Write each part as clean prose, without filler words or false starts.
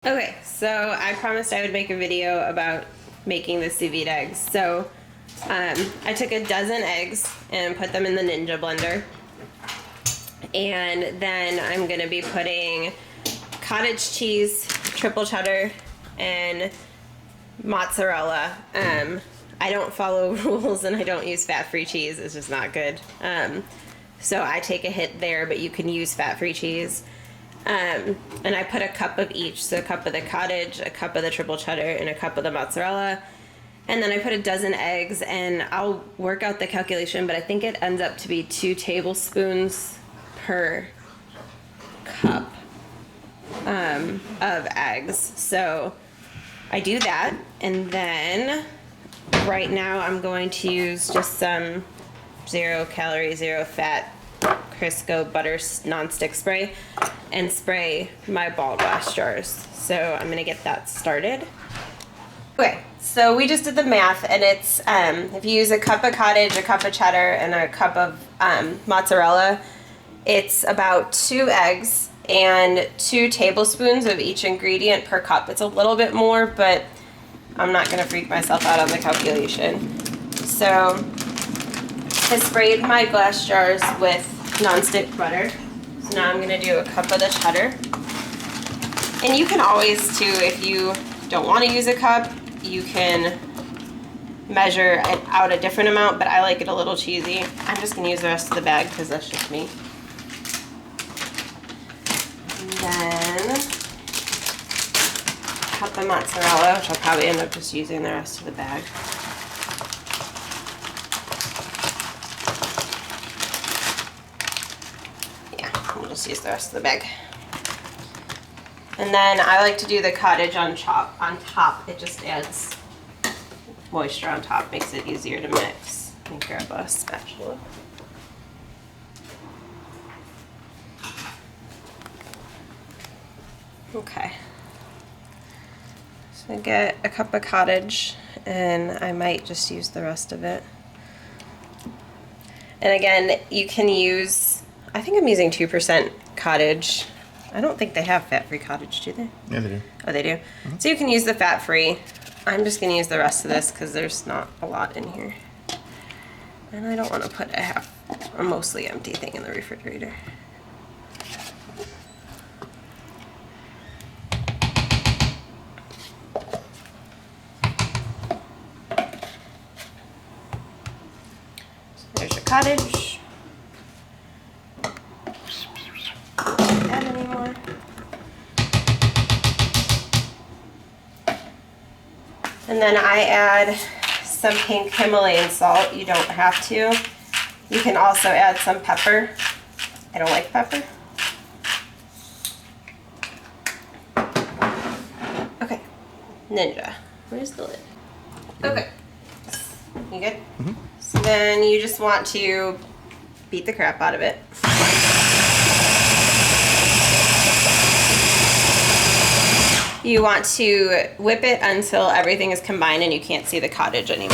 Okay, so I promised I would make a video about making the sous vide eggs. So I took a dozen eggs and put them in the Ninja blender. And then I'm gonna be putting cottage cheese, triple cheddar, and mozzarella. I don't follow rules and I don't use fat-free cheese. It's just not good. So I take a hit there, but you can use fat-free cheese. And I put a cup of each, so a cup of the cottage, a cup of the triple cheddar, and a cup of the mozzarella. And then I put a dozen eggs, and I'll work out the calculation, but I think it ends up to be 2 tablespoons per cup of eggs. So I do that, and then right now I'm going to use just some 0 calorie, 0 fat Crisco butter nonstick spray and spray my ball glass jars. So I'm gonna get that started. Okay, so we just did the math, and it's if you use a cup of cottage, a cup of cheddar, and a cup of mozzarella, it's about 2 eggs and 2 tablespoons of each ingredient per cup. It's a little bit more, but I'm not gonna freak myself out on the calculation. So I sprayed my glass jars with nonstick butter. So now I'm gonna do a cup of the cheddar. And you can always too, if you don't want to use a cup, you can measure it out a different amount, but I like it a little cheesy. I'm just gonna use the rest of the bag because that's just me. And then a cup of mozzarella, which I'll probably end up just using the rest of the bag. We'll just use the rest of the bag. And then I like to do the cottage on top. It just adds moisture on top, makes it easier to mix. Let me grab a spatula. Okay. So I get a cup of cottage, and I might just use the rest of it. And again, you can use, I think I'm using 2% cottage. I don't think they have fat-free cottage, do they? Yeah, they do. Oh, they do? Mm-hmm. So you can use the fat-free. I'm just going to use the rest of this because there's not a lot in here. And I don't want to put a mostly empty thing in the refrigerator. So there's your cottage. Add any more. And then I add some pink Himalayan salt. You don't have to. You can also add some pepper. I don't like pepper. Okay, Ninja. Where's the lid? Okay. You good? Mm-hmm. So then you just want to beat the crap out of it. You want to whip it until everything is combined and you can't see the cottage anymore.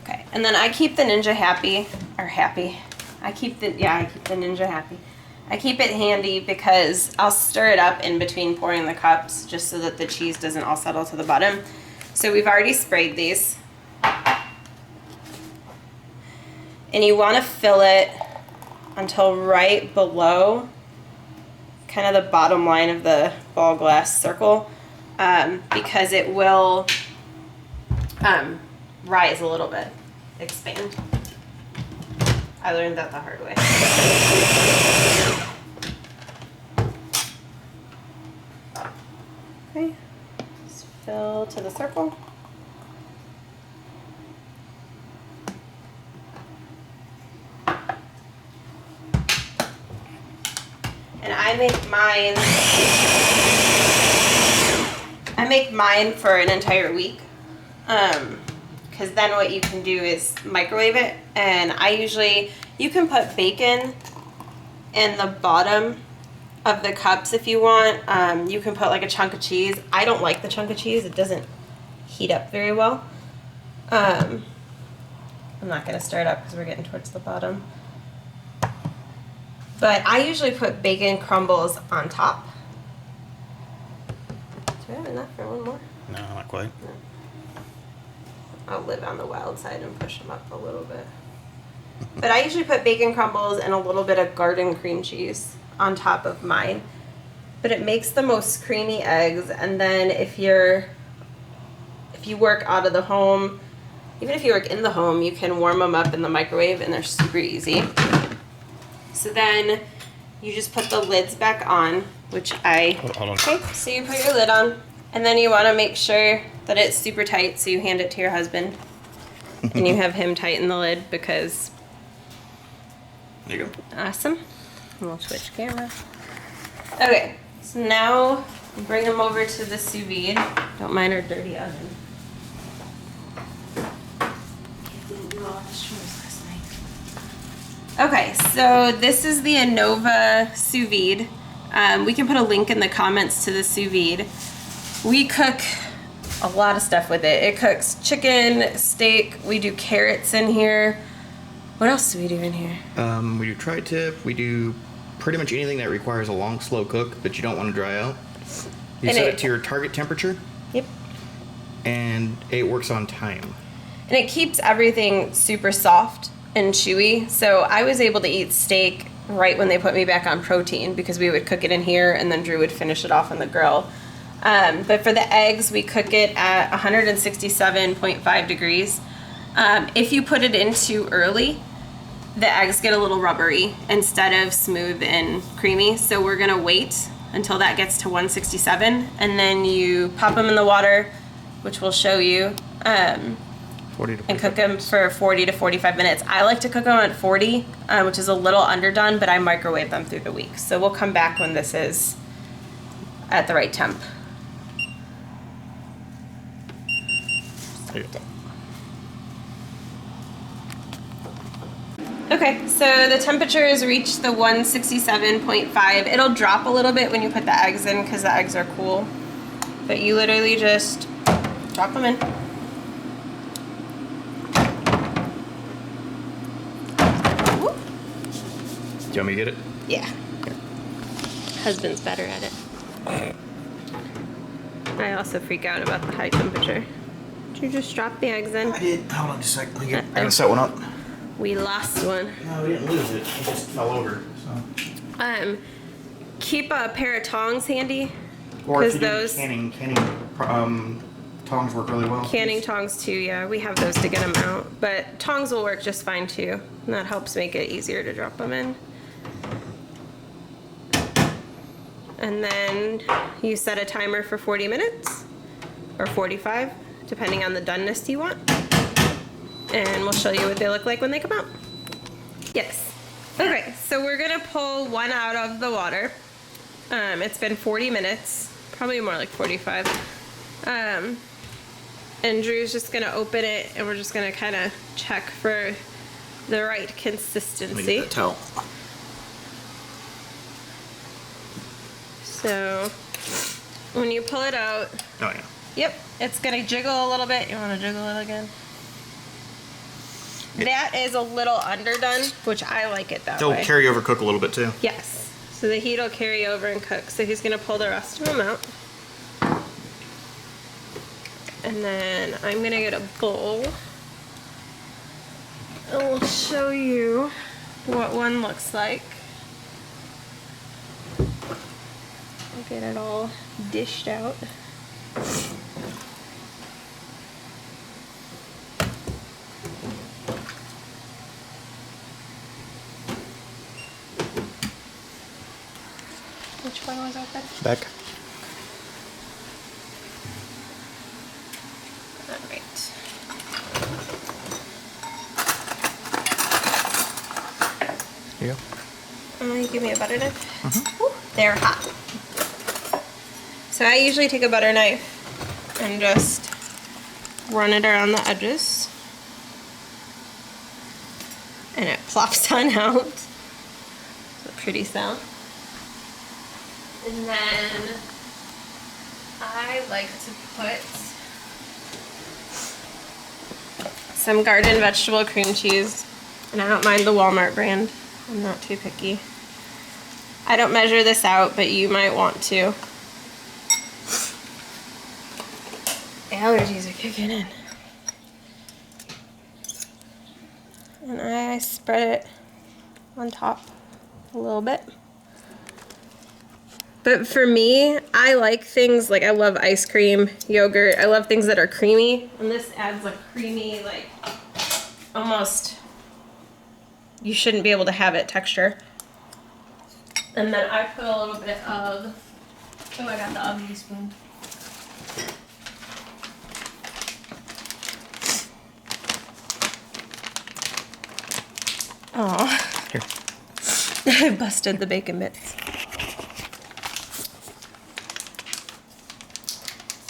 Okay, and then I keep the Ninja I keep the Ninja happy. I keep it handy because I'll stir it up in between pouring the cups just so that the cheese doesn't all settle to the bottom. So we've already sprayed these. And you want to fill it until right below kind of the bottom line of the ball glass circle because it will rise a little bit, expand. I learned that the hard way. Okay, just fill to the circle. And I make mine for an entire week. Because then what you can do is microwave it, and you can put bacon in the bottom of the cups if you want. You can put like a chunk of cheese. I don't like the chunk of cheese. It doesn't heat up very well. I'm not going to stir it up because we're getting towards the bottom. But I usually put bacon crumbles on top. Do I have enough for one more? No, not quite. No. I'll live on the wild side and push them up a little bit. But I usually put bacon crumbles and a little bit of garden cream cheese on top of mine. But it makes the most creamy eggs. And then if you work out of the home, even if you work in the home, you can warm them up in the microwave and they're super easy. So then you just put the lids back on, which Hold on. Okay, so you put your lid on, and then you want to make sure that it's super tight, so you hand it to your husband. And you have him tighten the lid because... There you go. Awesome. And we'll switch camera. Okay, so now bring them over to the sous vide. Don't mind our dirty oven. Didn't do all the chores last night. Okay, so this is the Anova sous vide. We can put a link in the comments to the sous vide. We cook a lot of stuff with it. It cooks chicken, steak, we do carrots in here. What else do we do in here? We do tri-tip. We do pretty much anything that requires a long, slow cook that you don't want to dry out. You set it to your target temperature. Yep. And it works on time. And it keeps everything super soft and chewy. So I was able to eat steak right when they put me back on protein because we would cook it in here and then Drew would finish it off on the grill. But for the eggs, we cook it at 167.5 degrees. If you put it in too early, the eggs get a little rubbery instead of smooth and creamy. So we're gonna wait until that gets to 167, and then you pop them in the water, which we'll show you, 40 to 45 and cook them for 40 to 45 minutes. I like to cook them at 40, which is a little underdone, but I microwave them through the week. So we'll come back when this is at the right temp. There you go. Okay, so the temperature has reached the 167.5. It'll drop a little bit when you put the eggs in because the eggs are cool. But you literally just drop them in. Whoop. Do you want me to get it? Yeah. Husband's better at it. I also freak out about the high temperature. Did you just drop the eggs in? I did. Hold on just a second. I gotta set one up. We lost one. No, we didn't lose it. It just fell over. So. Keep a pair of tongs handy. Or if you those do canning tongs work really well. Canning tongs too, yeah. We have those to get them out. But tongs will work just fine too. And that helps make it easier to drop them in. And then you set a timer for 40 minutes or 45, depending on the doneness you want. And we'll show you what they look like when they come out. Yes. Okay, so we're gonna pull one out of the water. It's been 40 minutes, probably more like 45. And Drew's just gonna open it and we're just gonna kind of check for the right consistency. Let me get that towel. So when you pull it out, Oh yeah. yep, it's gonna jiggle a little bit. You wanna jiggle it again? That is a little underdone, which I like it that way. They'll carry over cook a little bit too. Yes. So the heat will carry over and cook. So he's gonna pull the rest of them out. And then I'm gonna get a bowl. And we'll show you what one looks like. I'll get it all dished out. Which one was open? Back. Alright. Here you go. You give me a butter knife? Ooh, they're hot. So I usually take a butter knife and just run it around the edges. And it plops on out. It's a pretty sound. And then I like to put some garden vegetable cream cheese. And I don't mind the Walmart brand. I'm not too picky. I don't measure this out, but you might want to. Allergies are kicking in. And I spread it on top a little bit. But for me, I like things like I love ice cream, yogurt. I love things that are creamy. And this adds a creamy, like almost, you shouldn't be able to have it texture. And then I put a little bit of, oh, I got the ugly spoon. Oh, Here. I busted the bacon bits.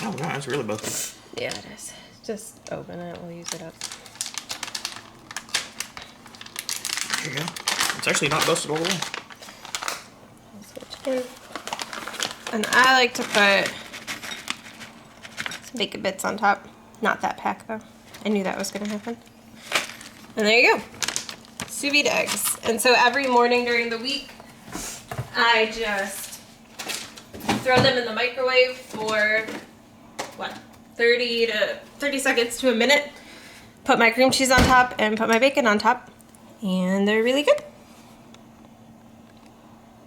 Oh, wow, that's really busted. Yeah, it is. Just open it, we'll use it up. There you go. It's actually not busted all the way. Switch in. And I like to put some bacon bits on top. Not that pack though. I knew that was gonna happen. And there you go. Sous vide eggs. And so every morning during the week, I just throw them in the microwave for, what, 30 seconds to a minute. Put my cream cheese on top and put my bacon on top. And they're really good.